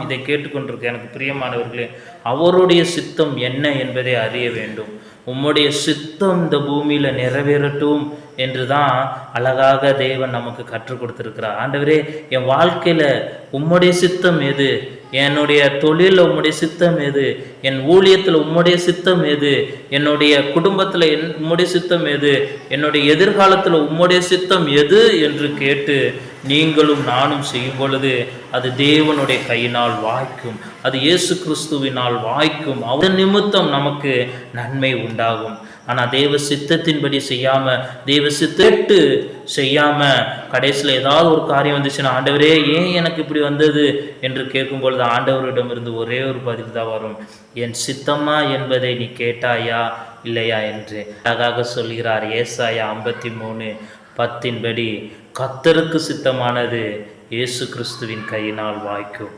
இதை கேட்டுக்கொண்டிருக்க எனக்கு பிரியமானவர்களே, அவருடைய சித்தம் என்ன என்பதை அறிய வேண்டும். உம்முடைய சித்தம் இந்த பூமியில நிறைவேறட்டும் என்று தான் அழகாக தேவன் நமக்கு கற்றுக் கொடுத்திருக்கிறார். ஆண்டவரே, என் வாழ்க்கையில உம்முடைய சித்தம் எது? என்னுடைய தொழிலில் உம்முடைய சித்தம் எது? என் ஊழியத்தில் உம்முடைய சித்தம் எது? என்னுடைய குடும்பத்தில் உம்முடைய சித்தம் எது? என்னுடைய எதிர்காலத்தில் உம்முடைய சித்தம் எது என்று கேட்டு நீங்களும் நானும் செய்யும் பொழுது அது தேவனுடைய கையினால் வாய்க்கும், அது இயேசு கிறிஸ்துவினால் வாய்க்கும். அவர் நிமித்தம் நமக்கு நன்மை உண்டாகும். ஆனால் தேவ சித்தத்தின்படி செய்யாமல், தேவ சித்தட்டு செய்யாமல் கடைசியில் ஏதாவது ஒரு காரியம் வந்துச்சுன்னா, ஆண்டவரே ஏன் எனக்கு இப்படி வந்தது என்று கேட்கும் பொழுது ஆண்டவரிடமிருந்து ஒரே ஒரு பதில் தான் வரும், என் சித்தமா என்பதை நீ கேட்டாயா இல்லையா என்று அழகாக சொல்கிறார். ஏசாயா 53:10 கர்த்தருக்கு சித்தமானது இயேசு கிறிஸ்துவின் கையினால் வாய்க்கும்.